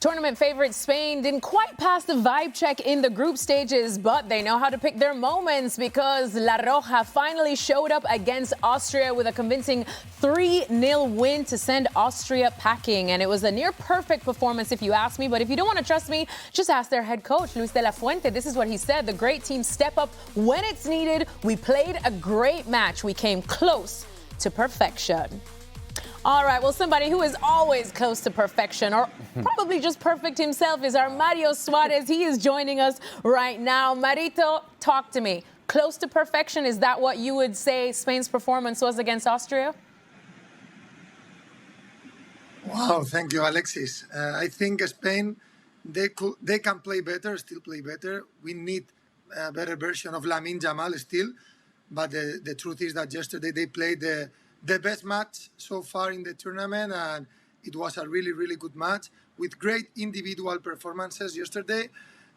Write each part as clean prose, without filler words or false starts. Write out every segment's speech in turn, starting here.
Tournament favorite Spain didn't quite pass the vibe check in the group stages, but they know how to pick their moments because La Roja finally showed up against Austria with a convincing 3-0 win to send Austria packing. And it was a near-perfect performance if you ask me, but if you don't want to trust me, just ask their head coach, Luis de la Fuente. This is what he said: the great teams step up when it's needed. We played a great match. We came close to perfection. All right, well, somebody who is always close to perfection, or probably just perfect himself, is our Mario Suárez. He is joining us right now. Marito, talk to me. Close to perfection, is that what you would say Spain's performance was against Austria? Wow, thank you, Alexis. I think Spain, they can play better, still play better. We need a better version of Lamine Yamal still, but the truth is that yesterday they played the best match so far in the tournament, and it was a really, really good match with great individual performances yesterday,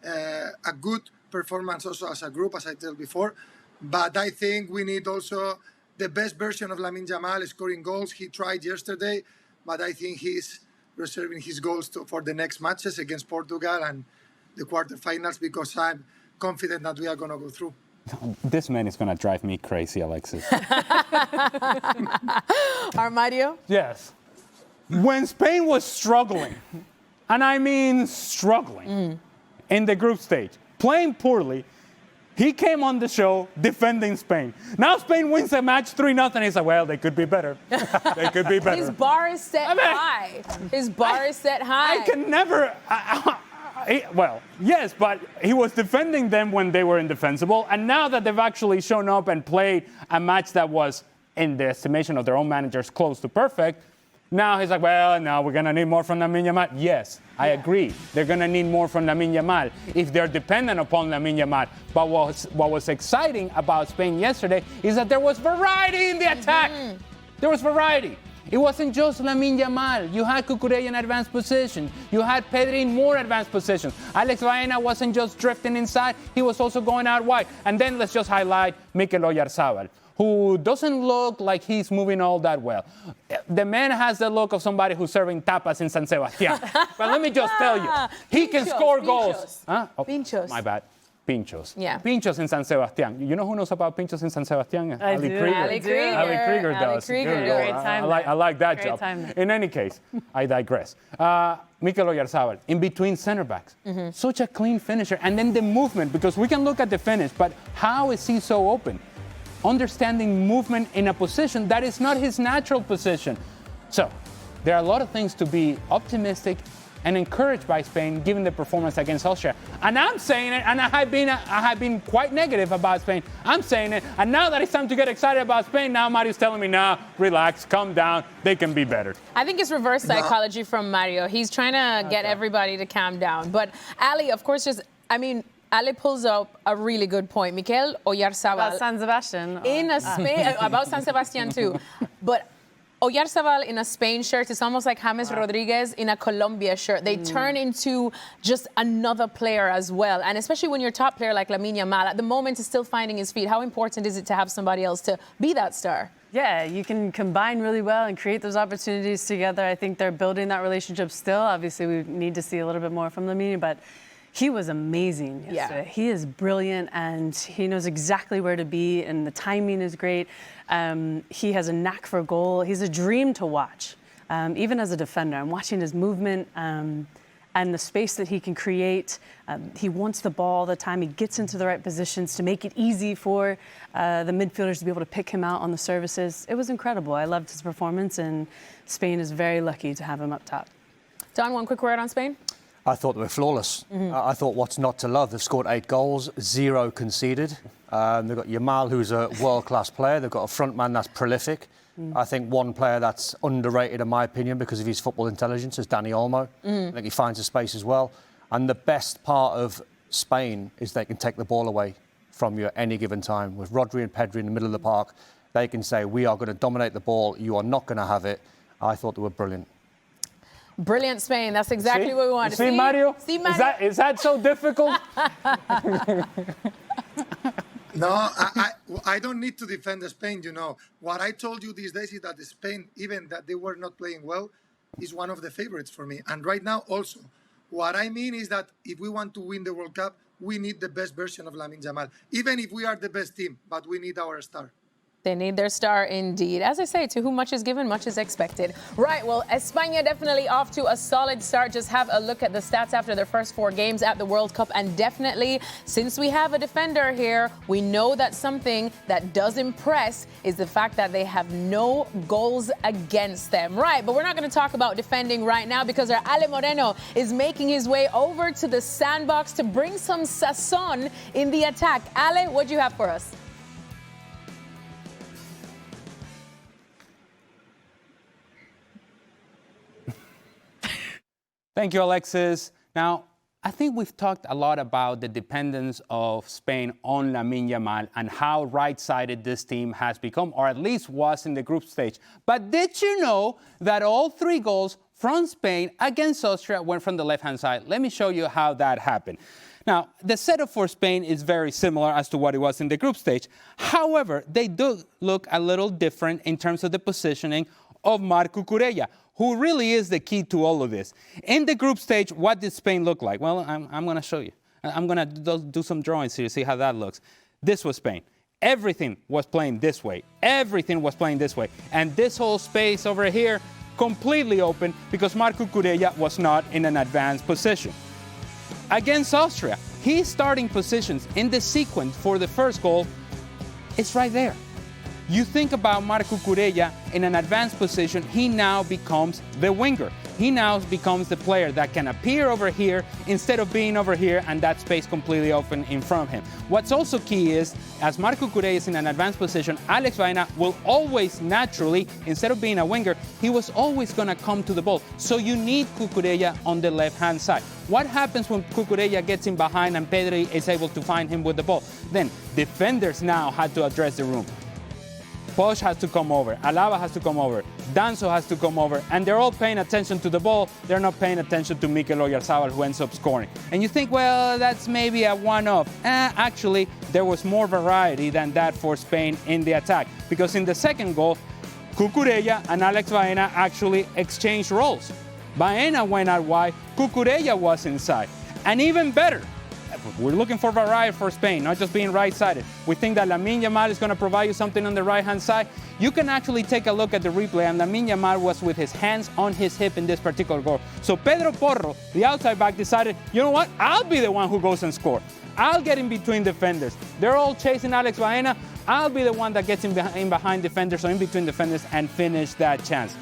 a good performance also as a group, as I told before. But I think we need also the best version of Lamine Yamal scoring goals. He tried yesterday, but I think he's reserving his goals for the next matches against Portugal and the quarterfinals, because I'm confident that we are going to go through. This man is going to drive me crazy, Alexis. Mario? Yes. When Spain was struggling, and I mean struggling, in the group stage, playing poorly, he came on the show defending Spain. Now Spain wins a match 3-0. He's like, well, they could be better. They could be better. His bar is set high. His bar is set high. I can never... well, yes, but he was defending them when they were indefensible. And now that they've actually shown up and played a match that was, in the estimation of their own managers, close to perfect, now he's like, well, no, we're going to need more from Lamine Yamal. Yes, I agree. They're going to need more from Lamine Yamal if they're dependent upon Lamine Yamal. But what was exciting about Spain yesterday is that there was variety in the attack. There was variety. It wasn't just Lamine Yamal. You had Cucurella in advanced position. You had Pedri in more advanced positions. Alex Baena wasn't just drifting inside. He was also going out wide. And then let's just highlight Mikel Oyarzabal, who doesn't look like he's moving all that well. The man has the look of somebody who's serving tapas in San Sebastián. But let me just tell you, he can score goals. Huh? Oh, Pinchos. My bad. Pinchos. Yeah. Pinchos in San Sebastián. You know who knows about pinchos in San Sebastián? Ali Kreiger. Ali Kreiger does. Great time I like that Great job. time. In any case, I digress. Mikel Oyarzabal, in between center backs. Such a clean finisher. And then the movement, because we can look at the finish, but how is he so open? Understanding movement in a position that is not his natural position. So, there are a lot of things to be optimistic and encouraged by Spain, given the performance against Austria. And I'm saying it, and I have been quite negative about Spain. I'm saying it, and now that it's time to get excited about Spain, now Mario's telling me, nah, relax, calm down, they can be better. I think it's reverse psychology from Mario. He's trying to get everybody to calm down. But Ali, of course, Ali pulls up a really good point. Mikel Oyarzabal. About San Sebastian. In a Spain, about San Sebastian too. But Oyarzabal in a Spain shirt is almost like James Rodriguez in a Colombia shirt. They turn into just another player as well. And especially when you're a top player like Lamine Yamal, at the moment is still finding his feet. How important is it to have somebody else to be that star? Yeah, you can combine really well and create those opportunities together. I think they're building that relationship still. Obviously, we need to see a little bit more from Lamine, but he was amazing yesterday. Yeah. He is brilliant, and he knows exactly where to be, and the timing is great. He has a knack for goal. He's a dream to watch, even as a defender. I'm watching his movement and the space that he can create. He wants the ball all the time. He gets into the right positions to make it easy for the midfielders to be able to pick him out on the services. It was incredible. I loved his performance, and Spain is very lucky to have him up top. Don, one quick word on Spain? I thought they were flawless. I thought what's not to love? They've scored 8 goals, 0 conceded. They've got Yamal, who's a world-class player. They've got a front man that's prolific. I think one player that's underrated, in my opinion, because of his football intelligence, is Dani Olmo. I think he finds a space as well. And the best part of Spain is they can take the ball away from you at any given time. With Rodri and Pedri in the middle of the park, they can say, we are going to dominate the ball. You are not going to have it. I thought they were brilliant. Brilliant Spain. That's exactly what we wanted. See, Mario? See, Mario? Is that so difficult? No, I don't need to defend Spain, you know. What I told you these days is that Spain, even that they were not playing well, is one of the favorites for me. And right now also, What I mean is that if we want to win the World Cup, we need the best version of Lamine Yamal. Even if we are the best team, but we need our star. They need their star indeed. As I say, to whom much is given, much is expected. Right, well, España definitely off to a solid start. Just have a look at the stats after their first 4 games at the World Cup. And definitely, since we have a defender here, we know that something that does impress is the fact that they have no goals against them. Right, but we're not going to talk about defending right now because our Ale Moreno is making his way over to the sandbox to bring some sazon in the attack. Ale, what do you have for us? Thank you, Alexis. Now, I think we've talked a lot about the dependence of Spain on Lamine Yamal and how right-sided this team has become, or at least was in the group stage. But did you know that all 3 goals from Spain against Austria went from the left-hand side? Let me show you how that happened. Now, the setup for Spain is very similar as to what it was in the group stage. However, they do look a little different in terms of the positioning of Marc Cucurella, who really is the key to all of this. In the group stage, what did Spain look like? Well, I'm going to show you. I'm going to do some drawings here to see how that looks. This was Spain. Everything was playing this way. Everything was playing this way. And this whole space over here, completely open because Marc Cucurella was not in an advanced position. Against Austria, his starting positions in the sequence for the first goal is right there. You think about Marc Cucurella in an advanced position, he now becomes the winger. He now becomes the player that can appear over here instead of being over here and that space completely open in front of him. What's also key is, as Marc Cucurella is in an advanced position, Alex Baena will always naturally, instead of being a winger, he was always going to come to the ball. So you need Cucurella on the left-hand side. What happens when Cucurella gets in behind and Pedri is able to find him with the ball? Then defenders now had to address the room. Poch has to come over, Alaba has to come over, Danso has to come over, and they're all paying attention to the ball. They're not paying attention to Mikel Oyarzabal, who ends up scoring. And you think, well, that's maybe a one-off. Actually, there was more variety than that for Spain in the attack, because in the second goal, Cucurella and Alex Baena actually exchanged roles. Baena went out wide, Cucurella was inside. And even better, we're looking for variety for Spain, not just being right-sided. We think that Lamine Yamal is going to provide you something on the right-hand side. You can actually take a look at the replay, and Lamine Yamal was with his hands on his hip in this particular goal. So Pedro Porro, the outside back, decided, you know what? I'll be the one who goes and scores. I'll get in between defenders. They're all chasing Alex Baena. I'll be the one that gets in behind defenders or in between defenders and finish that chance.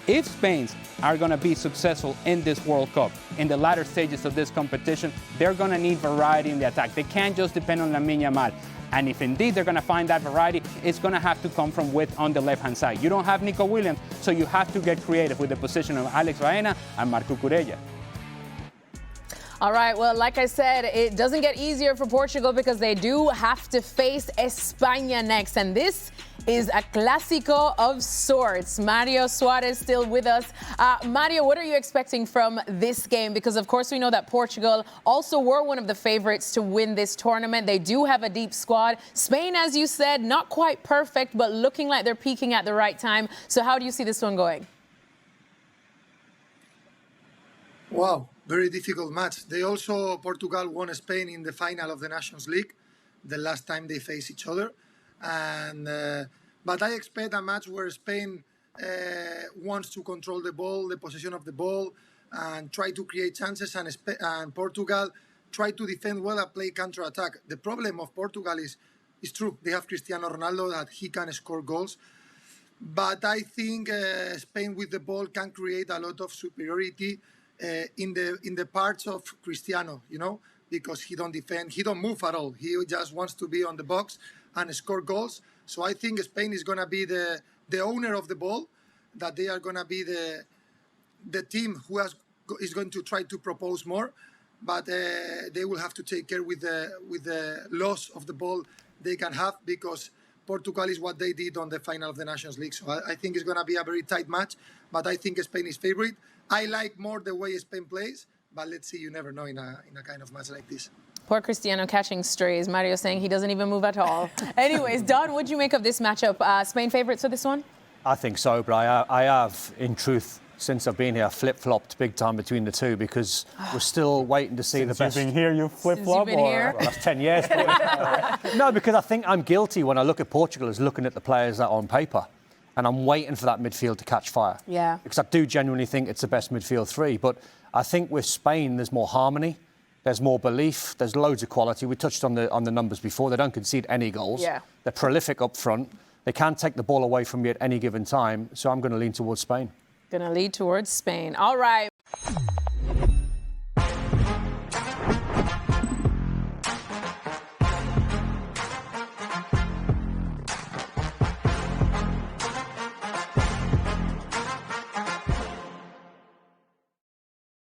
If Spain are going to be successful in this World Cup, in the latter stages of this competition, they're going to need variety in the attack. They can't just depend on Lamine Yamal. And if indeed they're going to find that variety, it's going to have to come from width on the left-hand side. You don't have Nico Williams, so you have to get creative with the position of Alex Baena and Marc Cucurella. All right, well, like I said, it doesn't get easier for Portugal because they do have to face España next. And this is a clásico of sorts. Mario Suárez still with us. Mario, what are you expecting from this game? Because, of course, we know that Portugal also were one of the favorites to win this tournament. They do have a deep squad. Spain, as you said, not quite perfect, but looking like they're peaking at the right time. So how do you see this one going? Wow, very difficult match. Portugal won Spain in the final of the Nations League, the last time they faced each other. But I expect a match where Spain wants to control the ball, the possession of the ball, and try to create chances, and Portugal try to defend well and play counter-attack. The problem of Portugal is true. They have Cristiano Ronaldo, that he can score goals. But I think Spain with the ball can create a lot of superiority in the parts of Cristiano, because he don't defend, he don't move at all. He just wants to be on the box and score goals. So I think Spain is going to be the owner of the ball, that they are going to be the team who is going to try to propose more, but they will have to take care with the loss of the ball they can have, because Portugal is what they did on the final of the Nations League. So I think it's going to be a very tight match, but I think Spain is favorite. I like more the way Spain plays, but let's see, you never know in a kind of match like this. Poor Cristiano catching strays. Mario saying he doesn't even move at all. Anyways, Don, what do you make of this matchup? Spain favorites for this one? I think so, but I have, in truth, since I've been here, flip-flopped big time between the two because we're still waiting to see the best. You've been here, you flip-flop? Well, that's 10 years. No, because I think I'm guilty when I look at Portugal as looking at the players that are on paper. And I'm waiting for that midfield to catch fire. Yeah. Because I do genuinely think it's the best midfield three. But I think with Spain, there's more harmony. There's more belief. There's loads of quality. We touched on the numbers before. They don't concede any goals. Yeah. They're prolific up front. They can't take the ball away from you at any given time. So I'm going to lean towards Spain. Going to lead towards Spain. All right.